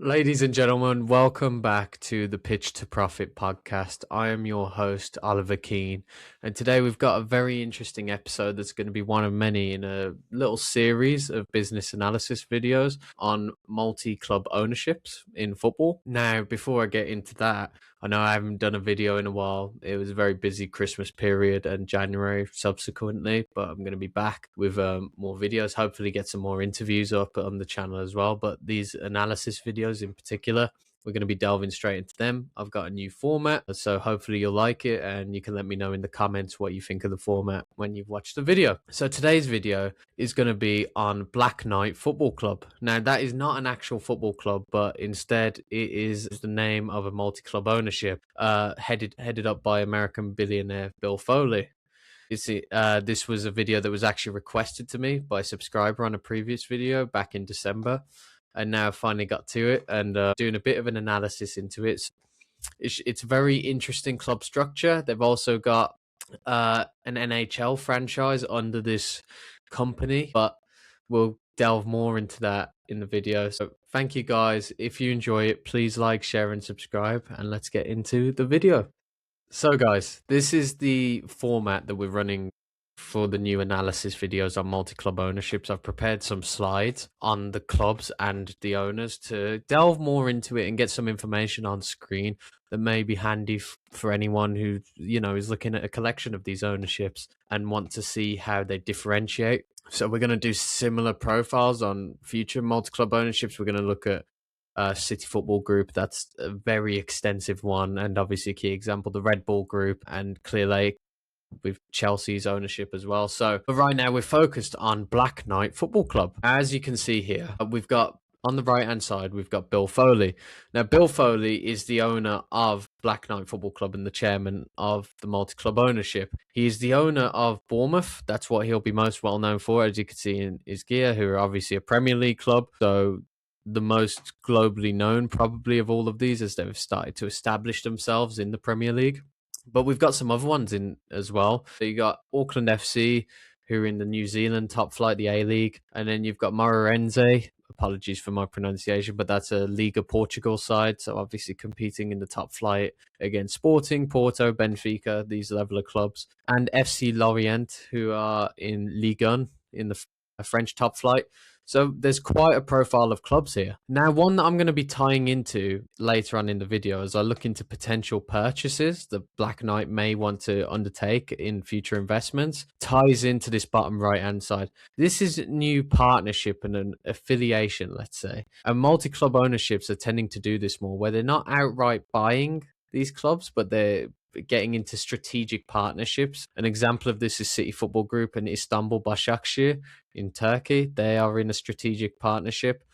Ladies and gentlemen, welcome back to the Pitch to Profit podcast. I am your host, Oliver Keane, and today we've got a very interesting episode that's going to be one of many in a little series of business analysis videos on multi-club ownerships in football. Now, before I get into that, I know I haven't done a video in a while. It was a very busy Christmas period and January subsequently, but I'm going to be back with more videos, hopefully get some more interviews up on the channel as well. But these analysis videos in particular, we're going to be delving straight into them. I've got a new format, so hopefully you'll like it, and you can let me know in the comments what you think of the format when you've watched the video. So today's video is going to be on Black Knight Football Club. Now, that is not an actual football club, but instead it is the name of a multi-club ownership headed up by American billionaire Bill Foley. This was a video that was actually requested to me by a subscriber on a previous video back in December. And now I finally got to it and doing a bit of an analysis into it. It's a very interesting club structure. They've also got an NHL franchise under this company, but we'll delve more into that in the video. So thank you guys. If you enjoy it, please like, share, and subscribe. And let's get into the video. So guys, this is the format that we're running for the new analysis videos on multi-club ownerships. I've prepared some slides on the clubs and the owners to delve more into it and get some information on screen that may be handy for anyone who, is looking at a collection of these ownerships and want to see how they differentiate. So we're going to do similar profiles on future multi-club ownerships. We're going to look at City Football Group. That's a very extensive one, and obviously a key example, the Red Bull Group and Clear Lake, with Chelsea's ownership as well. So, but right now we're focused on Black Knight Football Club. As you can see here, we've got on the right hand side, we've got Bill Foley. Now, Bill Foley is the owner of Black Knight Football Club and the chairman of the multi-club ownership. He is the owner of Bournemouth. That's what he'll be most well known for, as you can see in his gear, who are obviously a Premier League club. So the most globally known probably of all of these, as they've started to establish themselves in the Premier League. But we've got some other ones in as well. So you got Auckland FC, who are in the New Zealand top flight, the A-League. And then you've got Moreirense. Apologies for my pronunciation, but that's a Liga Portugal side. So obviously competing in the top flight against Sporting, Porto, Benfica, these level of clubs. And FC Lorient, who are in Ligue 1, in the French top flight. So there's quite a profile of clubs here. Now, one that I'm going to be tying into later on in the video as I look into potential purchases that Black Knight may want to undertake in future investments, ties into this bottom right-hand side. This is a new partnership and an affiliation, let's say. And multi-club ownerships are tending to do this more, where they're not outright buying these clubs, but they're getting into strategic partnerships. An example of this is City Football Group and Istanbul Başakşehir in Turkey. They are in a strategic partnership.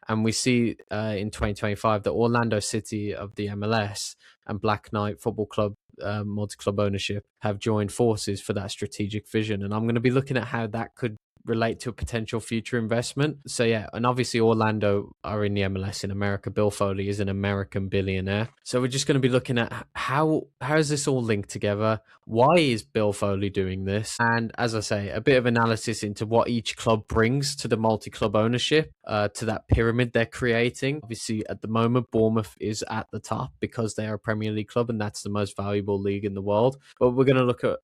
And we see in 2025 that Orlando City of the MLS and Black Knight Football Club multi-club ownership have joined forces for that strategic vision. And I'm going to be looking at how that could relate to a potential future investment. So yeah, and obviously Orlando are in the MLS in America. Bill Foley is an American billionaire. So we're just going to be looking at how is this all linked together? Why is Bill Foley doing this? And as I say, a bit of analysis into what each club brings to the multi-club ownership, to that pyramid they're creating. Obviously at the moment, Bournemouth is at the top because they are a Premier League club and that's the most valuable league in the world. But we're going to look at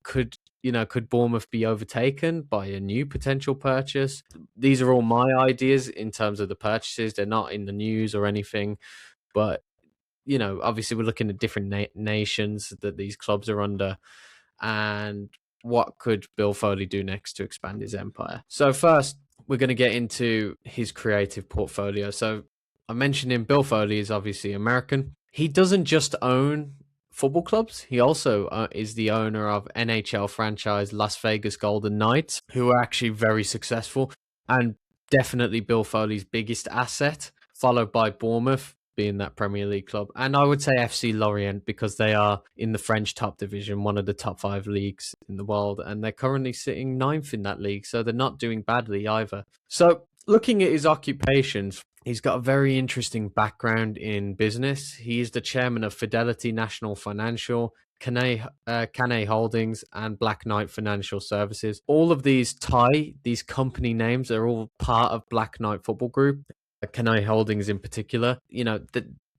could Bournemouth be overtaken by a new potential purchase? These are all my ideas in terms of the purchases. They're not in the news or anything, but obviously we're looking at different nations that these clubs are under, and what could Bill Foley do next to expand his empire? So first, we're going to get into his creative portfolio. So I mentioned him. Bill Foley is obviously American. He doesn't just own football clubs. He also is the owner of NHL franchise Las Vegas Golden Knights, who are actually very successful and definitely Bill Foley's biggest asset, followed by Bournemouth being that Premier League club. And I would say FC Lorient, because they are in the French top division, one of the top 5 leagues in the world, and they're currently sitting 9th in that league, so they're not doing badly either. So looking at his occupations, he's got a very interesting background in business. He is the chairman of Fidelity National Financial, Canay Holdings, and Black Knight Financial Services. All of these company names are all part of Black Knight Football Group. Canai Holdings in particular.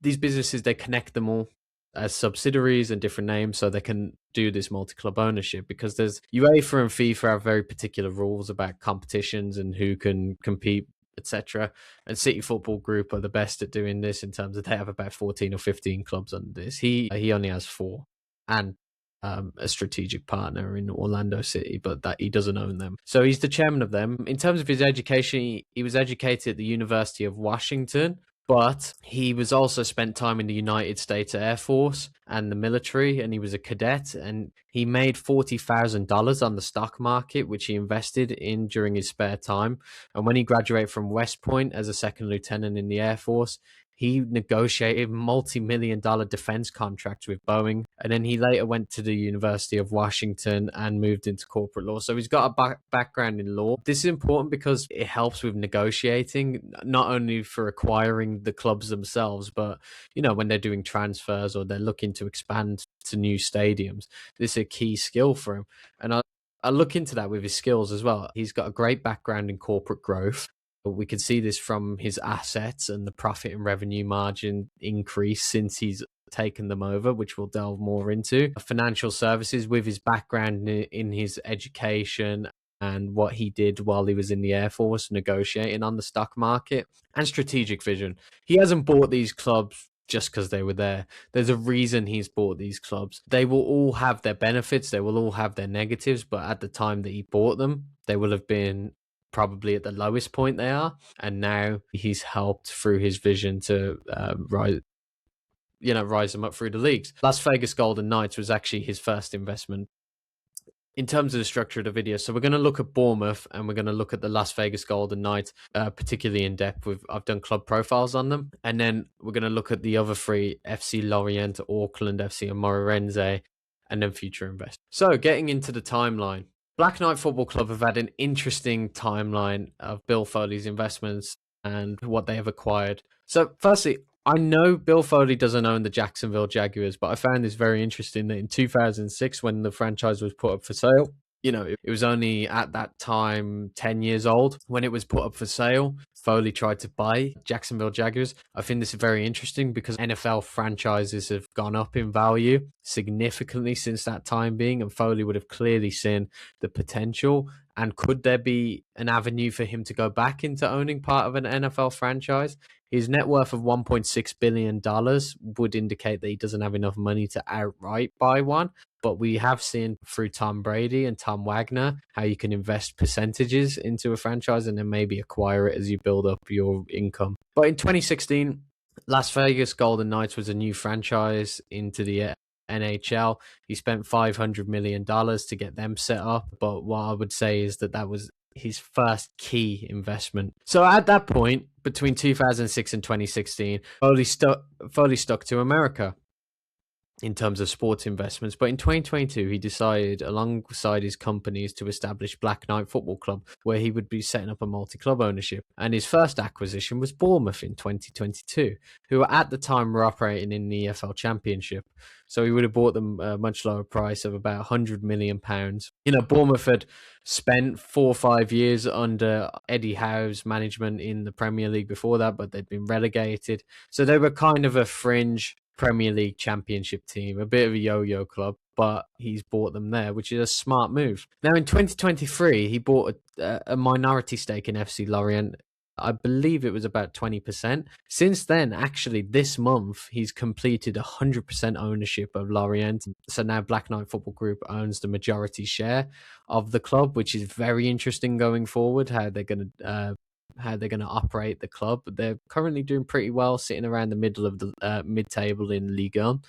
These businesses, they connect them all as subsidiaries and different names so they can do this multi-club ownership, because there's UEFA and FIFA have very particular rules about competitions and who can compete, etc. And City Football Group are the best at doing this in terms of they have about 14 or 15 clubs under this. He only has four, and a strategic partner in Orlando City, but that he doesn't own them. So he's the chairman of them. In terms of his education, he was educated at the University of Washington, but he was also spent time in the United States Air Force and the military, and he was a cadet, and he made $40,000 on the stock market, which he invested in during his spare time. And when he graduated from West Point as a second lieutenant in the Air Force, he negotiated multi-million-dollar defense contracts with Boeing, and then he later went to the University of Washington and moved into corporate law. So he's got a background in law. This is important because it helps with negotiating, not only for acquiring the clubs themselves, but when they're doing transfers or they're looking to expand to new stadiums. This is a key skill for him, and I look into that with his skills as well. He's got a great background in corporate growth. We can see this from his assets and the profit and revenue margin increase since he's taken them over, which we'll delve more into. Financial services, with his background in his education and what he did while he was in the Air Force negotiating on the stock market, and strategic vision. He hasn't bought these clubs just because they were there. There's a reason he's bought these clubs. They will all have their benefits, they will all have their negatives, but at the time that he bought them, they will have been probably at the lowest point they are, and now he's helped through his vision to rise them up through the leagues. Las Vegas Golden Knights was actually his first investment. In terms of the structure of the video, so we're going to look at Bournemouth and we're going to look at the Las Vegas Golden Knights, particularly in depth. I've done club profiles on them, and then we're going to look at the other three: FC Lorient, Auckland FC, and Moreirense, and then future investors. So getting into the timeline. Black Knight Football Club have had an interesting timeline of Bill Foley's investments and what they have acquired. So firstly, I know Bill Foley doesn't own the Jacksonville Jaguars, but I found this very interesting that in 2006, when the franchise was put up for sale, it was only at that time 10 years old when it was put up for sale. Foley tried to buy Jacksonville Jaguars. I think this is very interesting because NFL franchises have gone up in value significantly since that time being, and Foley would have clearly seen the potential. And could there be an avenue for him to go back into owning part of an NFL franchise? His net worth of $1.6 billion would indicate that he doesn't have enough money to outright buy one. But we have seen through Tom Brady and Tom Wagner how you can invest percentages into a franchise and then maybe acquire it as you build up your income. But in 2016, Las Vegas Golden Knights was a new franchise into the NHL. He spent $500 million to get them set up. But what I would say is that was his first key investment. So at that point, between 2006 and 2016, Foley stuck to America in terms of sports investments. But in 2022, he decided alongside his companies to establish Black Knight Football Club, where he would be setting up a multi-club ownership. And his first acquisition was Bournemouth in 2022, who at the time were operating in the EFL Championship. So he would have bought them a much lower price of about £100 million. Bournemouth had spent 4 or 5 years under Eddie Howe's management in the Premier League before that, but they'd been relegated. So they were kind of a fringe Premier League Championship team, a bit of a yo-yo club, but he's bought them there, which is a smart move. Now, in 2023, he bought a minority stake in FC Lorient. I believe it was about 20%. Since then, actually, this month, he's completed 100% ownership of Lorient. So now Black Knight Football Group owns the majority share of the club, which is very interesting going forward, how they're going to operate the club. They're currently doing pretty well, sitting around the middle of the mid-table in Ligue 1.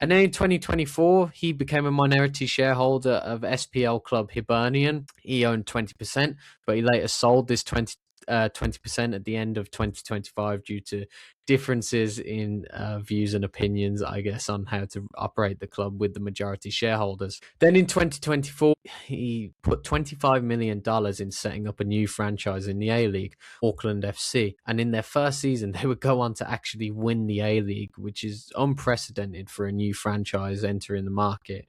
And then in 2024, he became a minority shareholder of SPL club Hibernian. He owned 20%, but he later sold this 20% at the end of 2025 due to differences in views and opinions, I guess, on how to operate the club with the majority shareholders. Then in 2024, he put $25 million in setting up a new franchise in the A-League, Auckland FC. And in their first season, they would go on to actually win the A-League, which is unprecedented for a new franchise entering the market.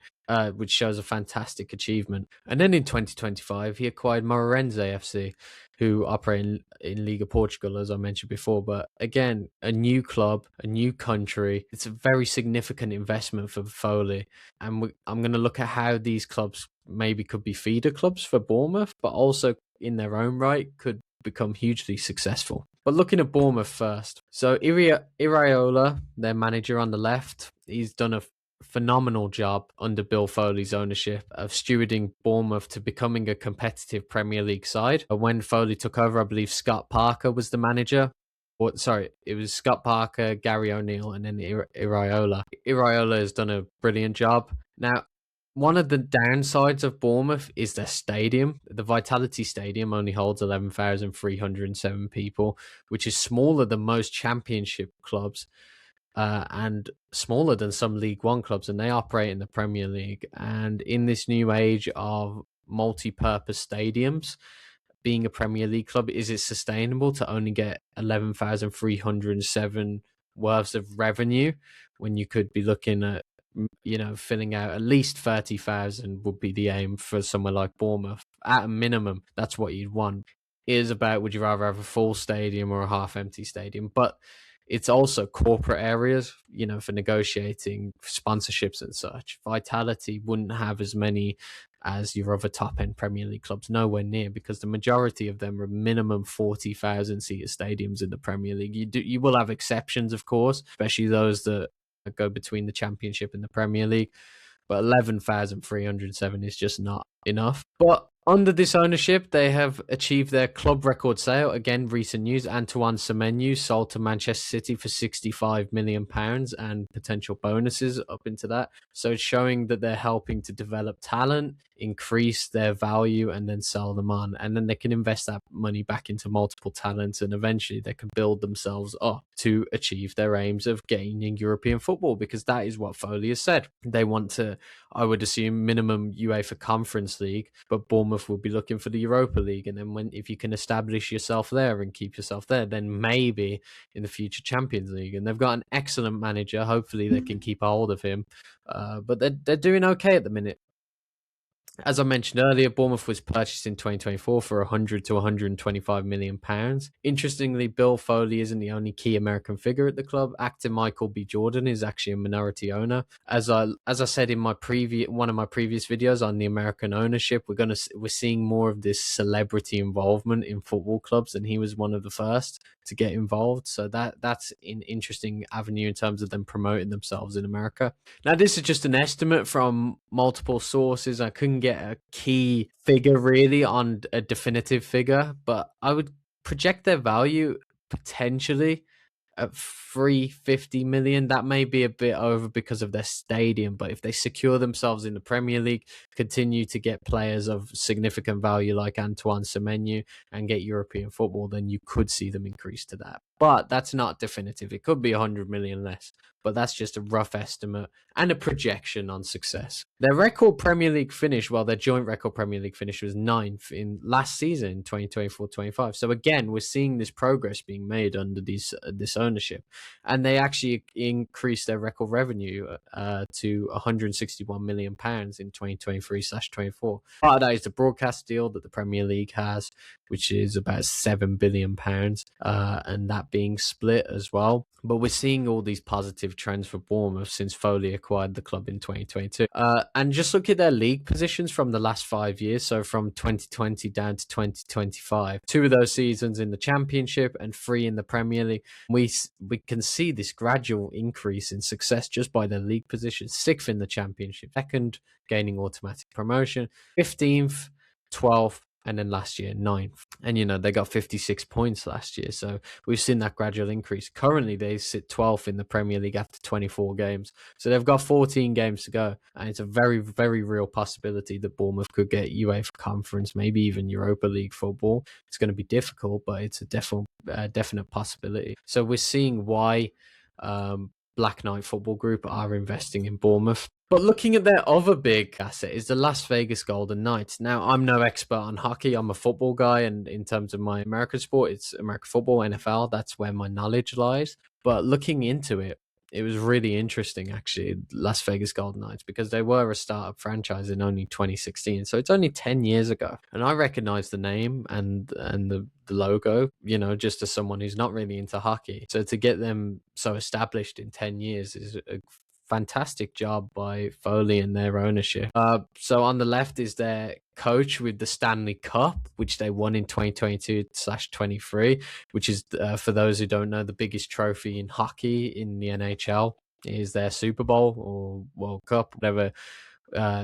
Which shows a fantastic achievement. And then in 2025, he acquired Moreirense AFC, who operate in Liga Portugal, as I mentioned before. But again, a new club, a new country. It's a very significant investment for Foley. And I'm going to look at how these clubs maybe could be feeder clubs for Bournemouth, but also in their own right could become hugely successful. But looking at Bournemouth first. So Iraola, their manager on the left, he's done a phenomenal job under Bill Foley's ownership of stewarding Bournemouth to becoming a competitive Premier League side. When Foley took over, I believe Scott Parker was the manager. It was Scott Parker, Gary O'Neill, and then Iraola. Iraola has done a brilliant job. Now, one of the downsides of Bournemouth is their stadium. The Vitality Stadium only holds 11,307 people, which is smaller than most championship clubs. And smaller than some League One clubs, and they operate in the Premier League. And in this new age of multi-purpose stadiums, being a Premier League club, is it sustainable to only get 11,307 worths of revenue when you could be looking at, filling out at least 30,000 would be the aim for somewhere like Bournemouth. At a minimum, that's what you'd want. It is about, would you rather have a full stadium or a half-empty stadium? But it's also corporate areas, for negotiating sponsorships and such. Vitality wouldn't have as many as your other top-end Premier League clubs, nowhere near, because the majority of them are minimum 40,000-seater stadiums in the Premier League. You will have exceptions, of course, especially those that go between the Championship and the Premier League, but 11,307 is just not enough. But under this ownership, they have achieved their club record sale. Again, recent news, Antoine Semenyo sold to Manchester City for £65 million and potential bonuses up into that. So it's showing that they're helping to develop talent, increase their value, and then sell them on. And then they can invest that money back into multiple talents, and eventually they can build themselves up to achieve their aims of gaining European football, because that is what Foley has said. They want to, I would assume, minimum UEFA Conference League, but Bournemouth will be looking for the Europa League. And then if you can establish yourself there and keep yourself there, then maybe in the future Champions League. And they've got an excellent manager. Hopefully they can keep a hold of him. But they're doing okay at the minute. As I mentioned earlier, Bournemouth was purchased in 2024 for 100 to 125 million pounds. Interestingly, Bill Foley isn't the only key American figure at the club. Actor Michael B. Jordan is actually a minority owner. As I said in one of my previous videos on the American ownership, we're seeing more of this celebrity involvement in football clubs, and he was one of the first to get involved. So that's an interesting avenue in terms of them promoting themselves in America. Now, this is just an estimate from multiple sources. I couldn't get a key figure really on a definitive figure, but I would project their value potentially at 350 million. That may be a bit over because of their stadium, but if they secure themselves in the Premier League, continue to get players of significant value like Antoine Semenyo and get European football, then you could see them increase to that. But that's not definitive. It could be 100 million less, but that's just a rough estimate and a projection on success. Their record Premier League finish, their joint record Premier League finish was 9th in last season, 2024-25. So again, we're seeing this progress being made under this ownership. And they actually increased their record revenue to £161 million in 2023/24. Part of that is the broadcast deal that the Premier League has, which is about £7 billion, and that being split as well. But we're seeing all these positive trends for Bournemouth since Foley acquired the club in 2022. And just look at their league positions from the last 5 years. So from 2020 down to 2025, 2 of those seasons in the Championship and 3 in the Premier League. We can see this gradual increase in success just by their league positions. 6th in the Championship, 2nd gaining automatic promotion, 15th, 12th, and then last year 9th. And they got 56 points last year, so we've seen that gradual increase. Currently they sit 12th in the Premier League after 24 games, so they've got 14 games to go, and it's a very, very real possibility that Bournemouth could get UEFA Conference, maybe even Europa League football. It's going to be difficult, but it's a definite possibility. So we're seeing why Black Knight Football Group are investing in Bournemouth. But looking at their other big asset is the Las Vegas Golden Knights. Now, I'm no expert on hockey. I'm a football guy, and in terms of my American sport, it's American football, NFL. That's where my knowledge lies. But looking into it, it was really interesting, actually, Las Vegas Golden Knights, because they were a startup franchise in only 2016. So it's only 10 years ago. And I recognize the name and the logo, just as someone who's not really into hockey. So to get them so established in 10 years is a fantastic job by Foley and their ownership. So on the left is their coach with the Stanley Cup, which they won in 2022/23, which is, for those who don't know, the biggest trophy in hockey in the NHL. Is their Super Bowl or World Cup, whatever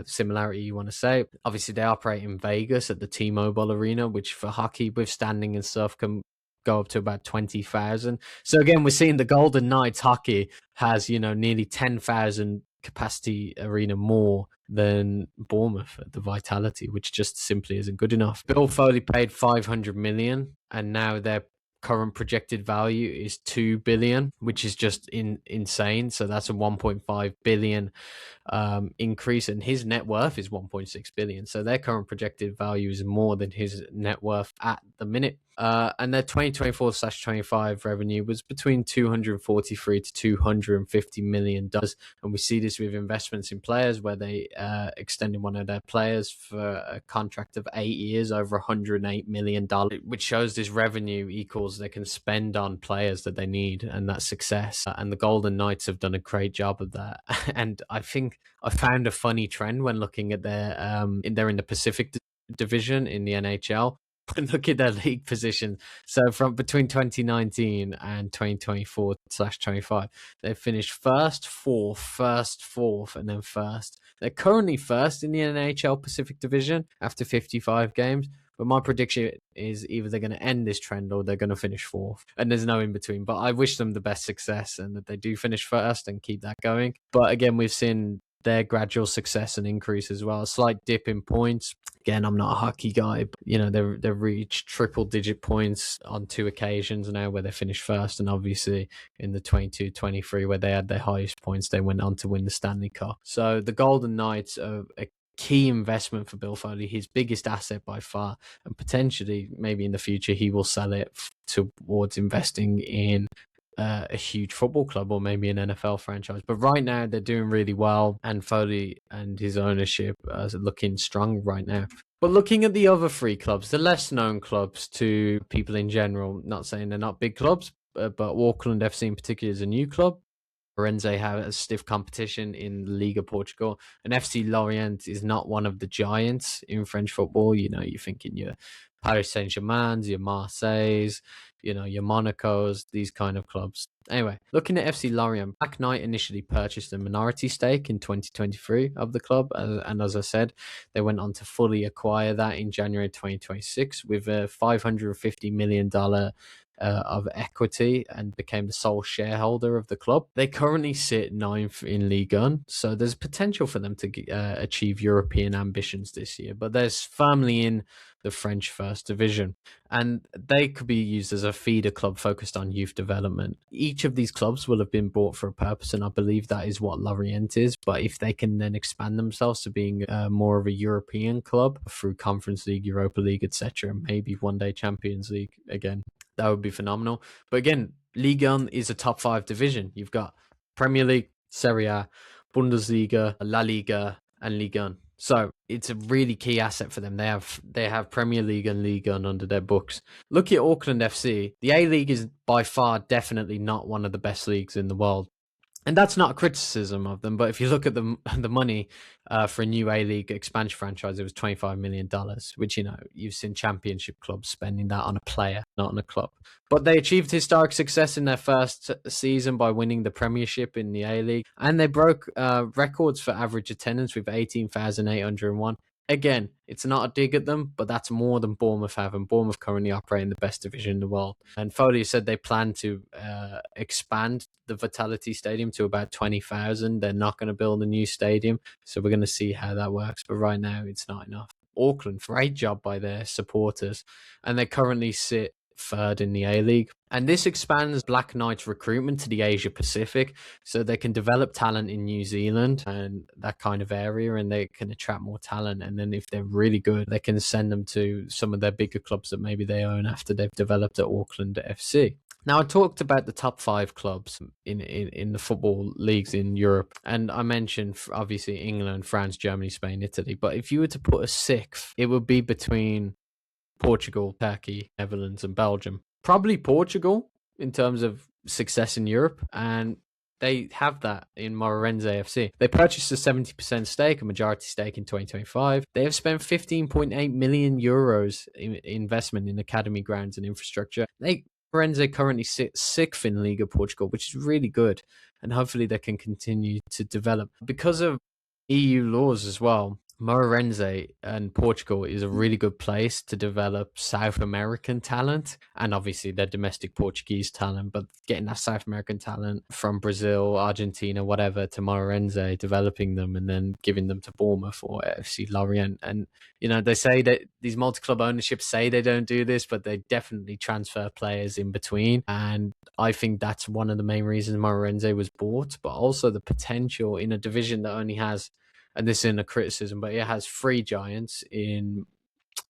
similarity you want to say. Obviously, they operate in Vegas at the T-Mobile Arena, which for hockey with standing and stuff can go up to about 20,000. So again, we're seeing the Golden Knights hockey has, nearly 10,000 capacity arena more than Bournemouth at the Vitality, which just simply isn't good enough. Bill Foley paid 500 million, and now their current projected value is 2 billion, which is just insane. So that's a 1.5 billion increase, and his net worth is 1.6 billion. So their current projected value is more than his net worth at the minute. And their 2024/25 revenue was between $243 to $250 million. And we see this with investments in players, where they extended one of their players for a contract of 8 years over $108 million, which shows this revenue equals they can spend on players that they need, and that's success. And the Golden Knights have done a great job of that. And I think I found a funny trend when looking at their they're in the Pacific division in the NHL. And look at their league position. So from between 2019 and 2024/25, they finished first, fourth, and then first. They're currently first in the NHL Pacific Division after 55 games. But my prediction is either they're going to end this trend or they're going to finish fourth. And there's no in between. But I wish them the best success and that they do finish first and keep that going. But again, we've seen their gradual success and increase as well. A slight dip in points. Again, I'm not a hockey guy, but they've reached triple-digit points on 2 occasions now where they finished first, and obviously in the 22/23 where they had their highest points, they went on to win the Stanley Cup. So the Golden Knights are a key investment for Bill Foley, his biggest asset by far, and potentially maybe in the future he will sell it towards investing in a huge football club or maybe an NFL franchise. But right now they're doing really well, and Foley and his ownership are looking strong right now. But looking at the other 3 clubs, the less known clubs to people in general, not saying they're not big clubs, but Auckland FC in particular is a new club. Moreirense has stiff competition in Liga Portugal, and FC Lorient is not one of the giants in French football. You're thinking your Paris Saint-Germain's, your Marseille's, your Monaco's, these kind of clubs. Anyway, looking at FC Lorient, Black Knight initially purchased a minority stake in 2023 of the club, and as I said, they went on to fully acquire that in January 2026 with a $550 million of equity and became the sole shareholder of the club. They currently sit 9th in Ligue 1, so there's potential for them to achieve European ambitions this year, but they're firmly in the French First Division, and they could be used as a feeder club focused on youth development. Each of these clubs will have been bought for a purpose, and I believe that is what Lorient is. But if they can then expand themselves to being more of a European club through Conference League, Europa League, etc., maybe one day Champions League again, that would be phenomenal. But again, Ligue 1 is a top 5 division. You've got Premier League, Serie A, Bundesliga, La Liga, and Ligue 1. So it's a really key asset for them. They have Premier League and Ligue 1 under their books. Look at Auckland FC. The A-League is by far definitely not one of the best leagues in the world. And that's not a criticism of them, but if you look at the money for a new A-League expansion franchise, it was $25 million, which, you've seen championship clubs spending that on a player, not on a club. But they achieved historic success in their first season by winning the Premiership in the A-League, and they broke records for average attendance with 18,801. Again, it's not a dig at them, but that's more than Bournemouth have, and Bournemouth currently operate in the best division in the world. And Foley said they plan to expand the Vitality Stadium to about 20,000. They're not going to build a new stadium, so we're going to see how that works. But right now, it's not enough. Auckland, great job by their supporters, and they currently sit third in the A-League. And this expands Black Knight's recruitment to the Asia Pacific, so they can develop talent in New Zealand and that kind of area, and they can attract more talent. And then if they're really good, they can send them to some of their bigger clubs that maybe they own after they've developed at Auckland FC. Now, I talked about the top 5 clubs in the football leagues in Europe, and I mentioned obviously England, France, Germany, Spain, Italy. But if you were to put a 6th, it would be between Portugal, Turkey, Netherlands, and Belgium. Probably Portugal in terms of success in Europe, and they have that in Moreirense AFC. They purchased a 70% stake, a majority stake in 2025. They have spent 15.8 million euros in investment in academy grounds and infrastructure. Moreirense currently sits 6th in Liga Portugal, which is really good, and hopefully they can continue to develop. Because of EU laws as well, Moreirense and Portugal is a really good place to develop South American talent and obviously their domestic Portuguese talent, but getting that South American talent from Brazil, Argentina, whatever, to Moreirense, developing them and then giving them to Bournemouth or AFC Lorient. And, you know, they say that these multi-club ownerships say they don't do this, but they definitely transfer players in between. And I think that's one of the main reasons Moreirense was bought, but also the potential in a division that only has, and this isn't a criticism, but it has 3 giants in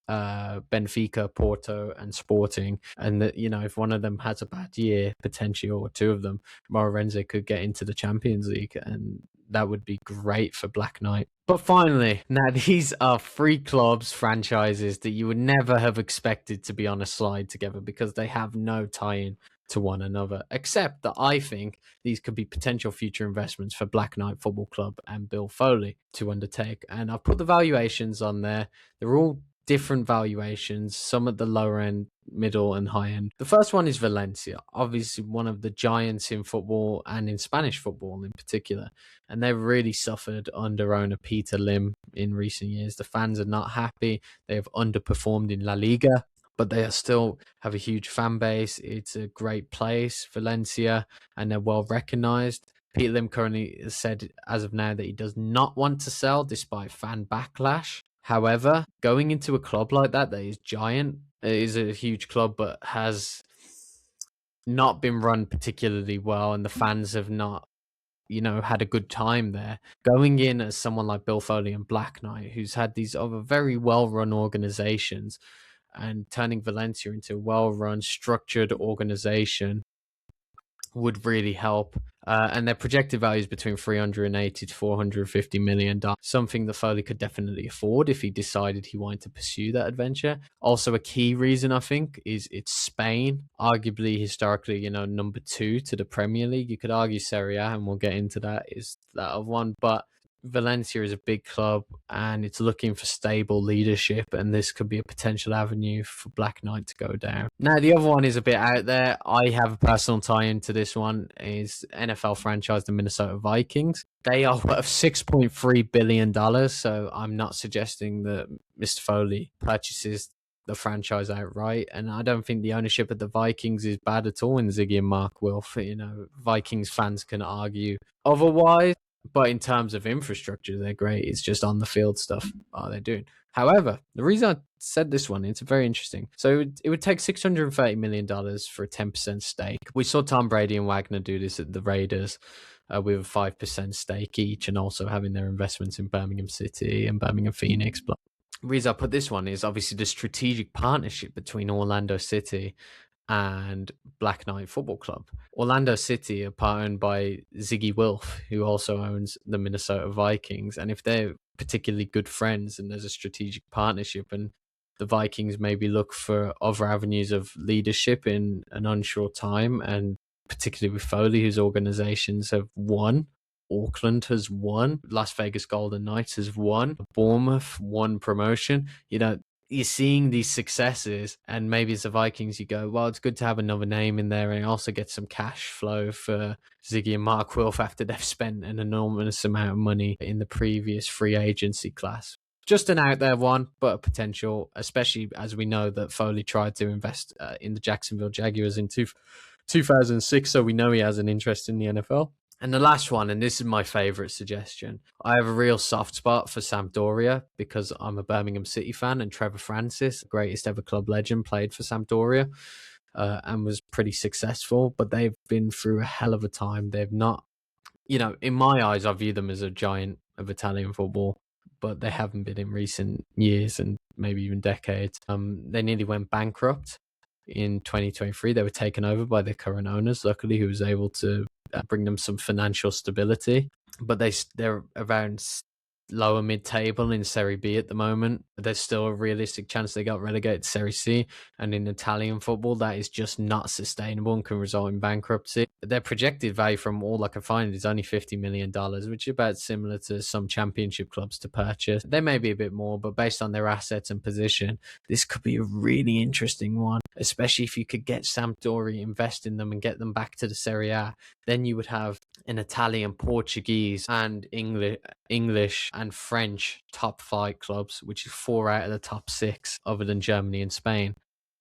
Benfica, Porto, and Sporting. And that, you know, if one of them has a bad year, potentially, or 2 of them, Moreirense could get into the Champions League, and that would be great for Black Knight. But finally, now these are 3 clubs, franchises that you would never have expected to be on a slide together because they have no tie-in to one another, except that I think these could be potential future investments for Black Knight Football Club and Bill Foley to undertake. And I've put the valuations on there. They're all different valuations, some at the lower end, middle, and high end. The first one is Valencia, obviously one of the giants in football and in Spanish football in particular. And they've really suffered under owner Peter Lim in recent years. The fans are not happy. They have underperformed in La Liga, but they still have a huge fan base. It's a great place, Valencia, and they're well recognized. Peter Lim currently has said as of now that he does not want to sell despite fan backlash. However, going into a club like that is giant, it is a huge club, but has not been run particularly well, and the fans have not, you know, had a good time there. Going in as someone like Bill Foley and Black Knight, who's had these other very well-run organizations, and turning Valencia into a well-run, structured organization would really help. And their projected value is between 380 to 450 million dollars, something that Foley could definitely afford if he decided he wanted to pursue that adventure. Also, a key reason I think is it's Spain, arguably historically, you know, number 2 to the Premier League. You could argue Serie A, and we'll get into that, is that of one, but Valencia is a big club and it's looking for stable leadership, and this could be a potential avenue for Black Knight to go down. Now, the other one is a bit out there. I have a personal tie-in to this one, is NFL franchise, the Minnesota Vikings. They are worth $6.3 billion, so I'm not suggesting that Mr. Foley purchases the franchise outright, and I don't think the ownership of the Vikings is bad at all in Ziggy and Mark Wilf. You know, Vikings fans can argue otherwise, but in terms of infrastructure, they're great. It's just on the field stuff they're doing. However, the reason I said this one, it's very interesting. So it would take $630 million for a 10% stake. We saw Tom Brady and Wagner do this at the Raiders with a 5% stake each, and also having their investments in Birmingham City and Birmingham Phoenix. The reason I put this one is obviously the strategic partnership between Orlando City and Black Knight Football Club. Orlando City are owned by Ziggy Wilf, who also owns the Minnesota Vikings. And if they're particularly good friends and there's a strategic partnership, and the Vikings maybe look for other avenues of leadership in an unsure time, and particularly with Foley, whose organizations have won. Auckland has won. Las Vegas Golden Knights has won. Bournemouth won promotion. You know, you're seeing these successes, and maybe as the Vikings, you go, well, it's good to have another name in there, and also get some cash flow for Ziggy and Mark Wilf after they've spent an enormous amount of money in the previous free agency class. Just an out there one, but a potential, especially as we know that Foley tried to invest in the Jacksonville Jaguars in 2006, so we know he has an interest in the NFL. And the last one, and this is my favourite suggestion, I have a real soft spot for Sampdoria because I'm a Birmingham City fan, and Trevor Francis, greatest ever club legend, played for Sampdoria and was pretty successful, but they've been through a hell of a time. They've not, in my eyes, I view them as a giant of Italian football, but they haven't been in recent years and maybe even decades. They nearly went bankrupt in 2023. They were taken over by their current owners, luckily, who was able to bring them some financial stability. But they're around lower mid-table in Serie B at the moment. There's still a realistic chance they got relegated to Serie C, and in Italian football that is just not sustainable and can result in bankruptcy. Their projected value from all I can find is only $50 million, which is about similar to some championship clubs to purchase. They may be a bit more, but based on their assets and position, this could be a really interesting one, especially if you could get Sampdoria, invest in them and get them back to the Serie A. Then you would have an Italian, Portuguese and English and French top 5 clubs, which is 4 out of the top 6 other than Germany and Spain,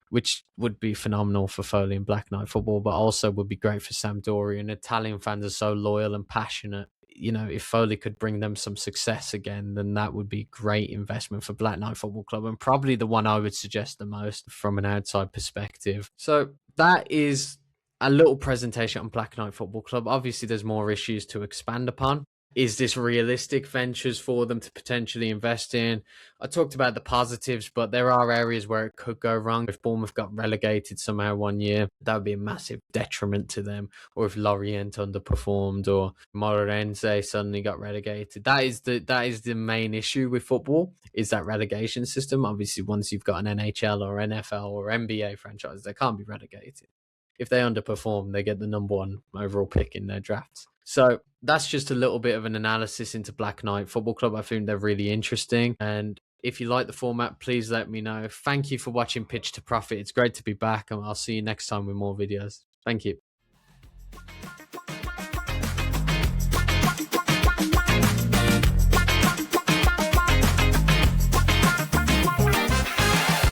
which would be phenomenal for Foley and Black Knight football, but also would be great for Sampdoria. And Italian fans are so loyal and passionate. If Foley could bring them some success again, then that would be great investment for Black Knight Football Club, and probably the one I would suggest the most from an outside perspective. So that is a little presentation on Black Knight Football Club. Obviously, there's more issues to expand upon. Is this realistic ventures for them to potentially invest in? I talked about the positives, but there are areas where it could go wrong. If Bournemouth got relegated somehow one year, that would be a massive detriment to them. Or if Lorient underperformed, or Moreirense suddenly got relegated. That is the main issue with football, is that relegation system. Obviously, once you've got an NHL or NFL or NBA franchise, they can't be relegated. If they underperform, they get the number 1 overall pick in their drafts. So that's just a little bit of an analysis into Black Knight Football Club. I think they're really interesting. And if you like the format, please let me know. Thank you for watching Pitch to Profit. It's great to be back, and I'll see you next time with more videos. Thank you.